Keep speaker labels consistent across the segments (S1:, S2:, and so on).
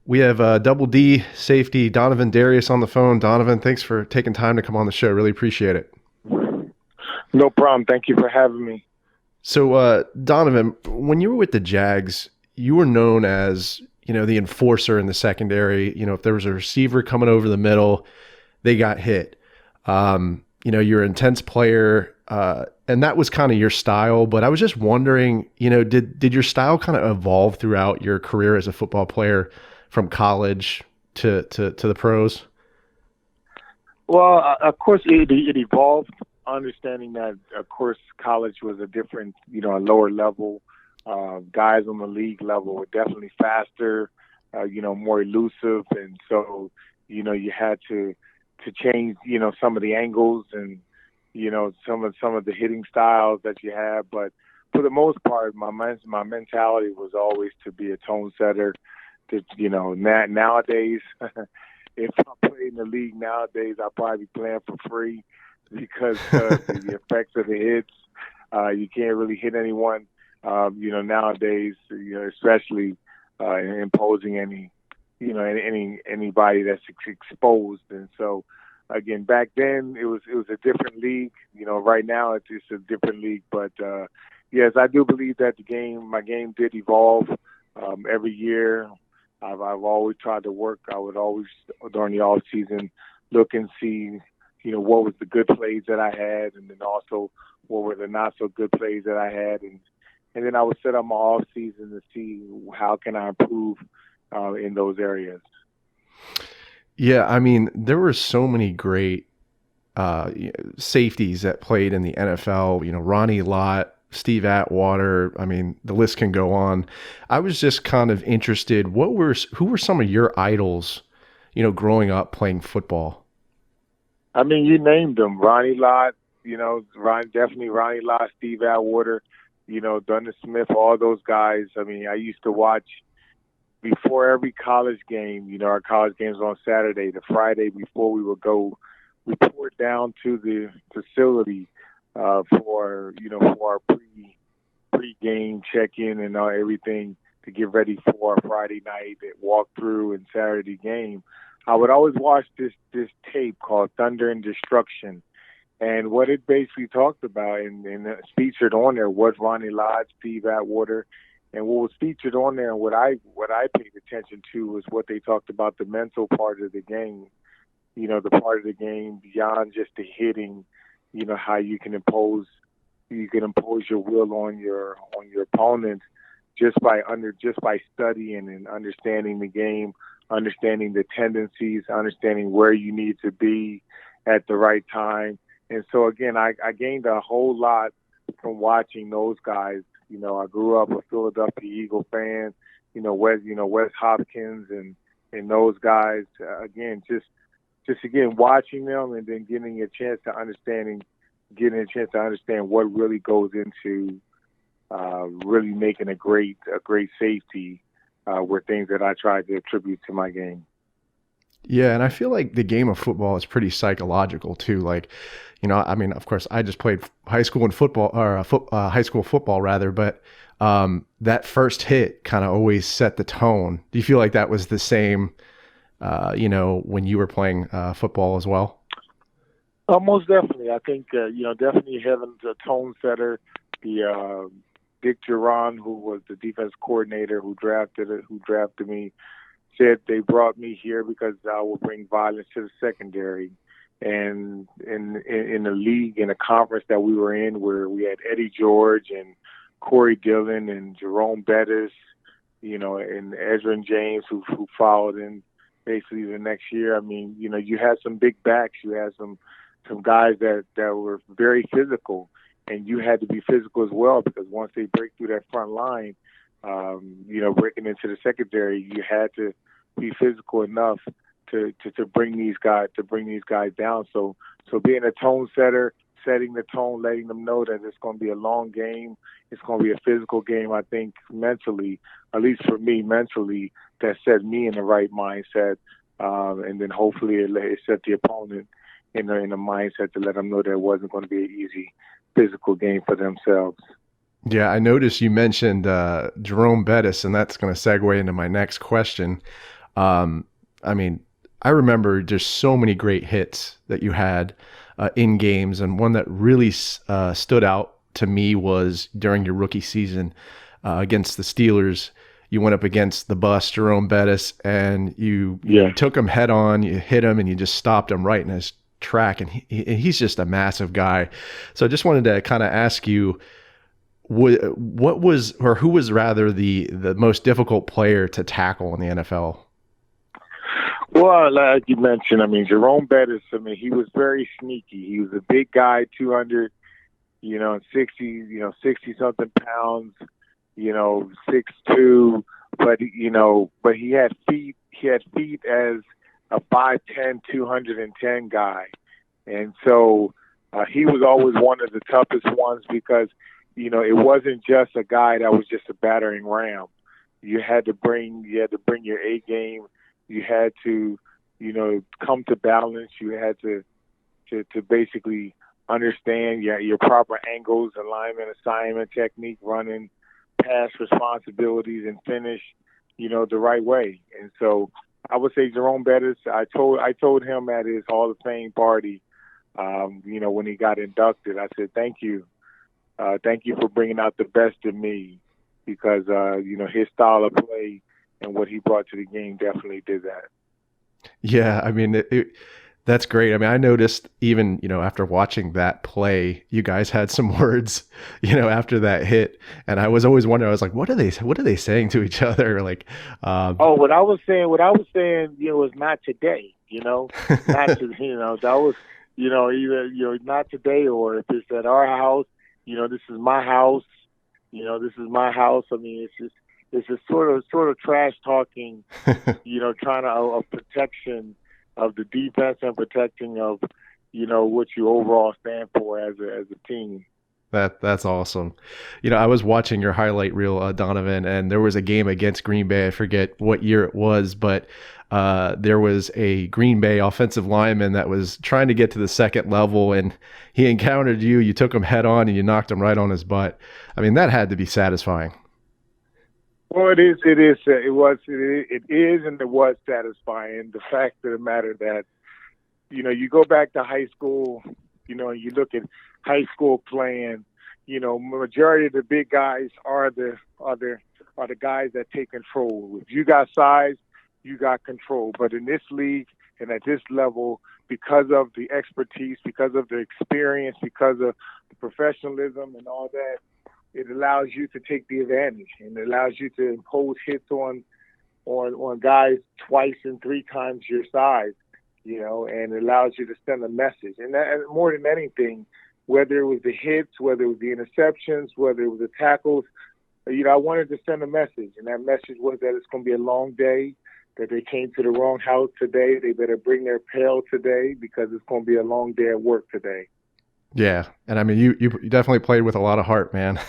S1: We have Double D safety Donovin Darius on the phone. Donovan, thanks for taking time to come on the show. Really appreciate it.
S2: No problem. Thank you for having me.
S1: So, Donovan, when you were with the Jags, you were known as, the enforcer in the secondary. If there was a receiver coming over the middle, they got hit. You're an intense player, and that was kind of your style. But I was just wondering, did your style kind of evolve throughout your career as a football player from college to the pros?
S2: Well, of course, it evolved. Understanding that, of course, college was a different, a lower level. Guys on the league level were definitely faster, more elusive, and so, you had to change, some of the angles and, some of the hitting styles that you have. But for the most part, my mentality was always to be a tone setter. Nowadays, if I play in the league nowadays, I'll probably be playing for free because the effects of the hits, you can't really hit anyone. Nowadays, especially imposing anybody that's exposed. And so, again, back then it was a different league. Right now it's just a different league. But yes, I do believe that my game did evolve every year. I've always tried to work. I would always, during the off season, look and see, what was the good plays that I had, and then also what were the not so good plays that I had, and then I would set up my off season to see how can I improve in those areas.
S1: Yeah, I mean, there were so many great safeties that played in the NFL. Ronnie Lott, Steve Atwater. I mean, the list can go on. I was just kind of interested. Who were some of your idols? Growing up playing football.
S2: I mean, you named them. Ronnie Lott. Definitely Ronnie Lott, Steve Atwater. Duncan Smith. All those guys. I mean, I used to watch before every college game. Our college games on Saturday. The Friday before we would go, we poured down to the facility for our pre-game check-in and everything to get ready for our Friday night walkthrough and Saturday game. I would always watch this tape called Thunder and Destruction, and what it basically talked about and featured on there was Ronnie Lott, Steve Atwater, and what was featured on there and what I paid attention to was what they talked about, the mental part of the game. The part of the game beyond just the hitting. How you can impose your will on your opponent just by studying and understanding the game, understanding the tendencies, understanding where you need to be at the right time. And so again, I gained a whole lot from watching those guys. I grew up a Philadelphia Eagle fan. Wes Hopkins and those guys. Again, just again watching them and then getting a chance to understand what really goes into really making a great safety were things that I tried to attribute to my game.
S1: Yeah, and I feel like the game of football is pretty psychological too. Like, I mean, of course, I just played high school football rather, but that first hit kind of always set the tone. Do you feel like that was the same, when you were playing football as well?
S2: Most definitely. I think, definitely having the tone setter, the Dick Duran, who was the defense coordinator who drafted me, said they brought me here because I will bring violence to the secondary. And in the league, in a conference that we were in, where we had Eddie George and Corey Dillon and Jerome Bettis, and Ezra and James, who followed in basically the next year. I mean, you had some big backs. You had some guys that were very physical, and you had to be physical as well, because once they break through that front line, breaking into the secondary, you had to be physical enough to bring these guys down. So being a tone setter, setting the tone, letting them know that it's going to be a long game, it's going to be a physical game. I think mentally, at least for me, that set me in the right mindset, and then hopefully it set the opponent in the mindset to let them know that it wasn't going to be an easy physical game for themselves.
S1: Yeah, I noticed you mentioned Jerome Bettis, and that's going to segue into my next question. I mean, I remember just so many great hits that you had in games, and one that really stood out to me was during your rookie season against the Steelers. You went up against the bus, Jerome Bettis, and you took him head on, you hit him, and you just stopped him right in his track. And he's just a massive guy. So I just wanted to kind of ask you, what was, or who was rather the most difficult player to tackle in the NFL?
S2: Well, like you mentioned, I mean, Jerome Bettis, I mean, he was very sneaky. He was a big guy, 200, 60 something pounds, 6'2", but he had feet as a 5'10", 210 guy. And so he was always one of the toughest ones because, it wasn't just a guy that was just a battering ram. You had to bring your A game. You had to, come to balance. You had to basically understand your proper angles, alignment, assignment, technique, running, pass responsibilities, and finish, the right way. And so I would say Jerome Bettis, I told him at his Hall of Fame party, when he got inducted, I said, thank you for bringing out the best in me, because, his style of play and what he brought to the game definitely did that.
S1: Yeah, I mean, that's great. I mean, I noticed even, after watching that play, you guys had some words, after that hit. And I was always wondering, I was like, what are they saying to each other? Like,
S2: what I was saying, was not today, not to, that was, either, not today, or if it's at our house, this is my house, this is my house. I mean, it's just sort of trash talking, trying to a protection of the defense and protecting of, what you overall stand for as a team.
S1: That's awesome. I was watching your highlight reel, Donovan, and there was a game against Green Bay. I forget what year it was, but there was a Green Bay offensive lineman that was trying to get to the second level, and he encountered you. You took him head on, and you knocked him right on his butt. I mean, that had to be satisfying.
S2: Well, it is, and it was satisfying. The fact of the matter that, you go back to high school, and you look at high school playing, majority of the big guys are the guys that take control. If you got size, you got control. But in this league and at this level, because of the expertise, because of the experience, because of the professionalism and all that, it allows you to take the advantage, and it allows you to impose hits on guys twice and three times your size, and it allows you to send a message. And that, more than anything, whether it was the hits, whether it was the interceptions, whether it was the tackles, I wanted to send a message, and that message was that it's going to be a long day, that they came to the wrong house today. They better bring their pail today, because it's going to be a long day at work today.
S1: Yeah. And I mean, you definitely played with a lot of heart, man.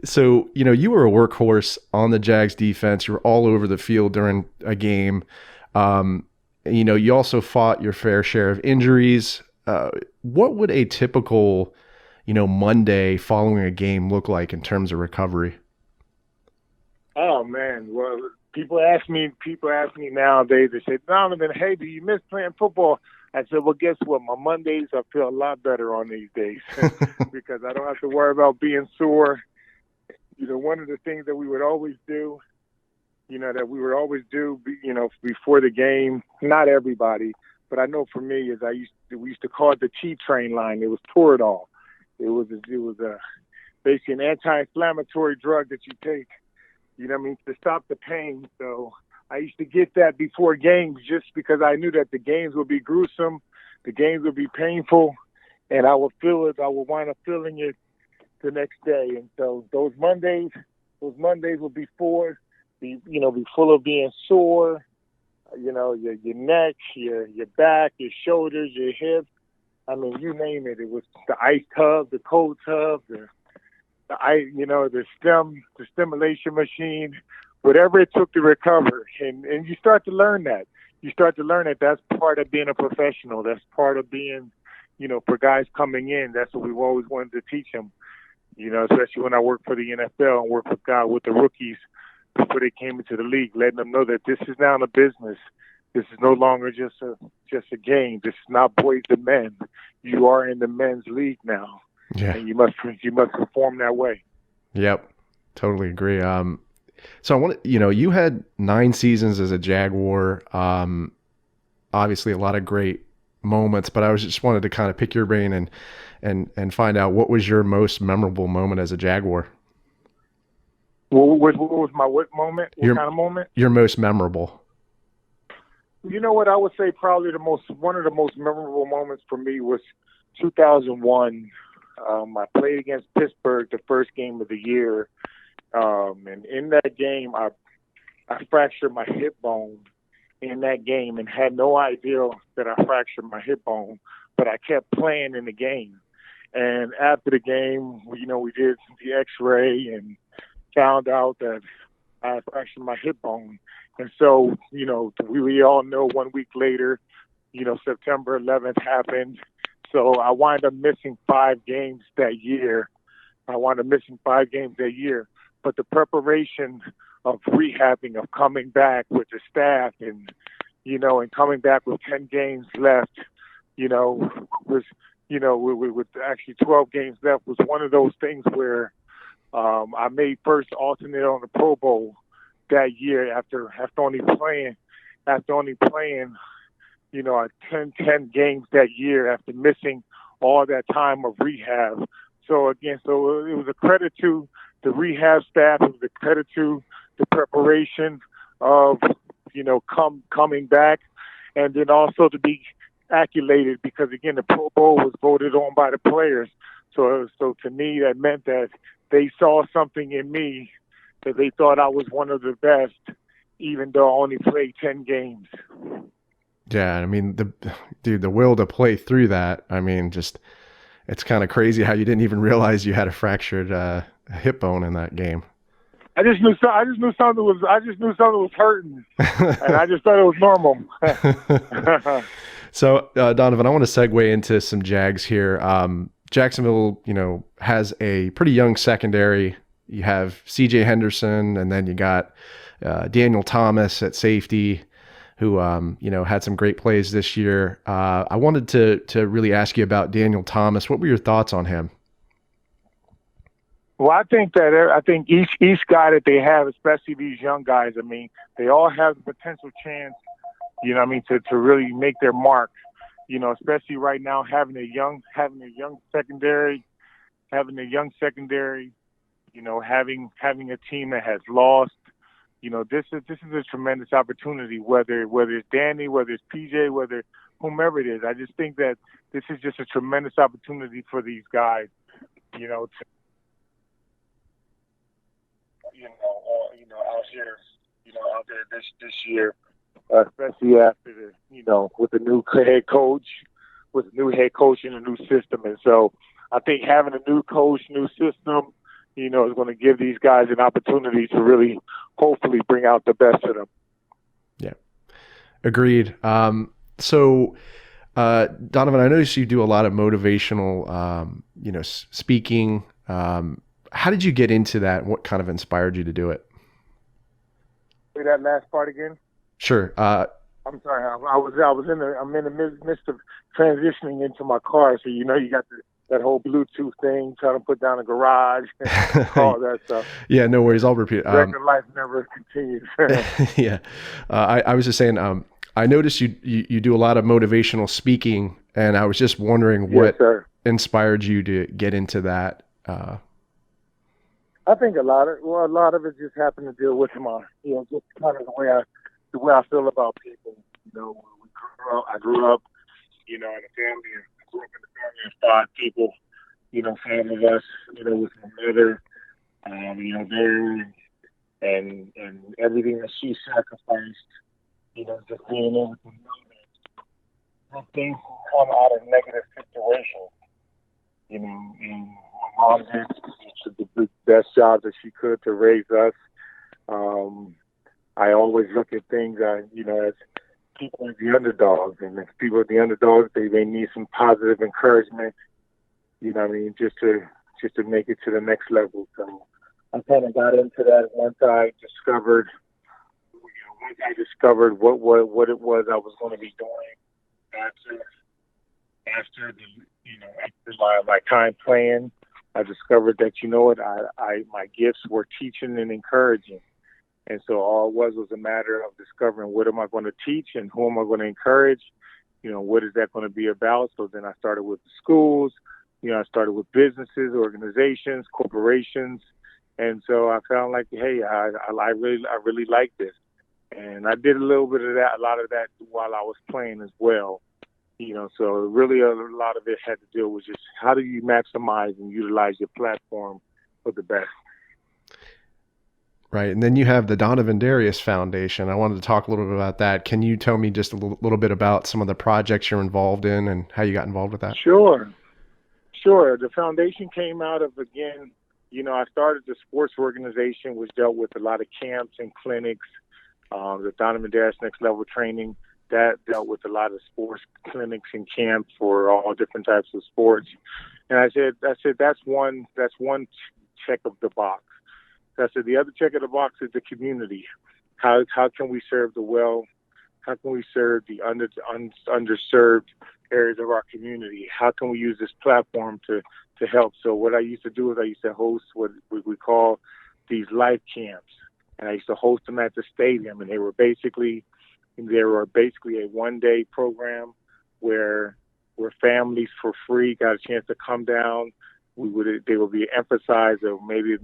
S1: So, you were a workhorse on the Jags defense. You were all over the field during a game. You also fought your fair share of injuries. What would a typical, Monday following a game look like in terms of recovery?
S2: Oh, man. Well, people ask me nowadays, they say, Donovan, hey, do you miss playing football? I said, well, guess what? My Mondays, I feel a lot better on these days because I don't have to worry about being sore. One of the things that we would always do, before the game, not everybody, but I know for me, is we used to call it the T train line. It was Toradol. It was basically an anti-inflammatory drug that you take, to stop the pain. So I used to get that before games, just because I knew that the games would be gruesome, the games would be painful, and I would feel it. I would wind up feeling it the next day. And so those Mondays would be be full of being sore. Your neck, your back, your shoulders, your hips. I mean, you name it. It was the ice tub, the cold tub, the stimulation machine, whatever it took to recover. And you start to learn that. You start to learn that that's part of being a professional. That's part of being, for guys coming in. That's what we've always wanted to teach them, especially when I work for the NFL and work with the rookies. before they came into the league, letting them know that this is now a business. This is no longer just a game. This is not boys and men. You are in the men's league now, and you must perform that way.
S1: Yep, totally agree. So I want to, you had 9 seasons as a Jaguar. Obviously, a lot of great moments, but I just wanted to kind of pick your brain and find out what was your most memorable moment as a Jaguar.
S2: What was my what moment? What kind of moment?
S1: Your most memorable.
S2: You know what? I would say probably one of the most memorable moments for me was 2001. I played against Pittsburgh the first game of the year, and in that game, I fractured my hip bone in that game and had no idea that I fractured my hip bone, but I kept playing in the game. And after the game, we did the X-ray and found out that I fractured my hip bone. And so, we all know 1 week later, September 11th happened. So I wound up missing 5 games that year. But the preparation of rehabbing, of coming back with the staff and coming back with 10 games left, was, with actually 12 games left, was one of those things where I made first alternate on the Pro Bowl that year after only playing 10 games that year after missing all that time of rehab. So it was a credit to the rehab staff. It was a credit to the preparation of, coming back, and then also to be accolated because, again, the Pro Bowl was voted on by the players. So to me, that meant that they saw something in me that they thought I was one of the best, even though I only played 10 games.
S1: Yeah, I mean, the will to play through that. I mean, it's kind of crazy how you didn't even realize you had a fractured hip bone in that game.
S2: I just knew something was hurting, and I just thought it was normal.
S1: So, Donovan, I want to segue into some Jags here. Jacksonville, has a pretty young secondary. You have C.J. Henderson, and then you got Daniel Thomas at safety, who had some great plays this year. I wanted to really ask you about Daniel Thomas. What were your thoughts on him?
S2: Well, I think each guy that they have, especially these young guys, I mean, they all have the potential chance, to really make their mark. Especially right now, having a young secondary, having a team that has lost. This is a tremendous opportunity, whether it's Danny, whether it's PJ, whether whomever it is. I just think that this is just a tremendous opportunity for these guys, out there this year, especially after with the new head coach, and a new system. And so I think having a new coach, new system, is going to give these guys an opportunity to really, hopefully, bring out the best of them.
S1: Yeah, agreed. So, Donovan, I noticed you do a lot of motivational, speaking. How did you get into that? What kind of inspired you to do it?
S2: Say that last part again.
S1: Sure.
S2: I'm sorry. I'm in the midst of transitioning into my car, so you got that whole Bluetooth thing, trying to put down a garage, and all that stuff.
S1: Yeah, no worries. I'll repeat.
S2: Regular life never continues.
S1: Yeah. I was just saying, I noticed you do a lot of motivational speaking, and I was just wondering what inspired you to get into that.
S2: I think a lot of it just happened to deal with my, just kind of the way I feel about people. I grew up, in a family. I grew up in a family of 5 people. 5 of us. With my mother. There and everything that she sacrificed. Just being able to know that things come out of negative situations. And my mom did the best job that she could to raise us. I always look at things, as people as the underdogs, and as people as the underdogs, they need some positive encouragement. Just to make it to the next level. So I kind of got into that once I discovered, what it was I was going to be doing after after my time playing. I discovered that my gifts were teaching and encouraging, and so all it was a matter of discovering what am I going to teach and who am I going to encourage. What is that going to be about? So then I started with the schools. I started with businesses, organizations, corporations, and so I found like, hey, I really like this, and I did a lot of that while I was playing as well. So really a lot of it had to do with just how do you maximize and utilize your platform for the best.
S1: Right. And then you have the Donovin Darius Foundation. I wanted to talk a little bit about that. Can you tell me just a little bit about some of the projects you're involved in and how you got involved with that?
S2: Sure. The foundation came out of, again, I started the sports organization, which dealt with a lot of camps and clinics, the Donovan Darius Next Level Training. That dealt with a lot of sports clinics and camps for all different types of sports. And I said that's one check of the box. I said the other check of the box is the community. How can we serve the well? How can we serve the underserved areas of our community? How can we use this platform to help? So what I used to do is I used to host what we call these life camps, and I used to host them at the stadium, and they were basically a one-day program where families for free got a chance to come down. They would be emphasized of maybe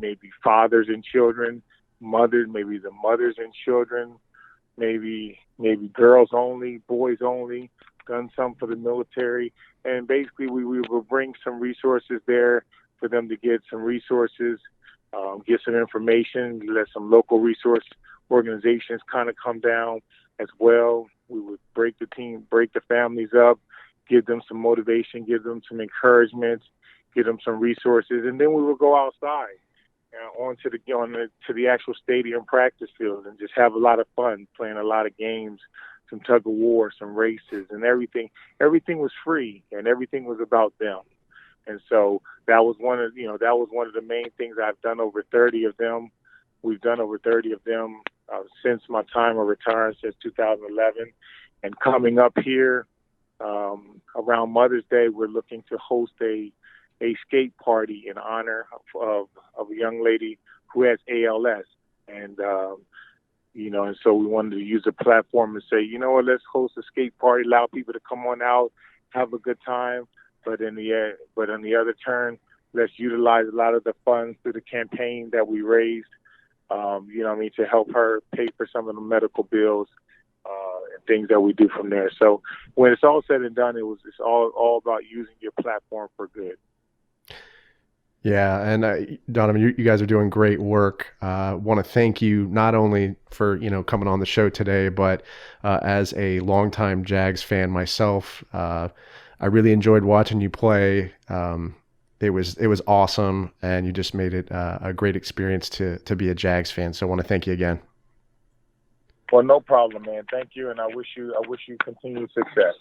S2: fathers and children, maybe the mothers and children, maybe girls only, boys only, done some for the military, and basically we will bring some resources there for them to get some resources, get some information, let some local resource organizations kind of come down as well. We would break the families up, give them some motivation, give them some encouragement, give them some resources, and then we would go outside onto the actual stadium practice field and just have a lot of fun, playing a lot of games, some tug of war, some races, and everything. Everything was free, and everything was about them. And so that was one of the main things. I've done over 30 of them. We've done over 30 of them since my time of retirement, since 2011. And coming up here around Mother's Day, we're looking to host a skate party in honor of a young lady who has ALS. And, and so we wanted to use a platform and say, let's host a skate party, allow people to come on out, have a good time. But on the other turn, let's utilize a lot of the funds through the campaign that we raised, to help her pay for some of the medical bills and things that we do from there. So when it's all said and done, it's all about using your platform for good.
S1: Yeah, and Donovan, you guys are doing great work. Want to thank you not only for coming on the show today, but as a longtime Jags fan myself, I really enjoyed watching you play. It was awesome, and you just made it a great experience to be a Jags fan. So I want to thank you again.
S2: Well, no problem, man. Thank you, and I wish you continued success.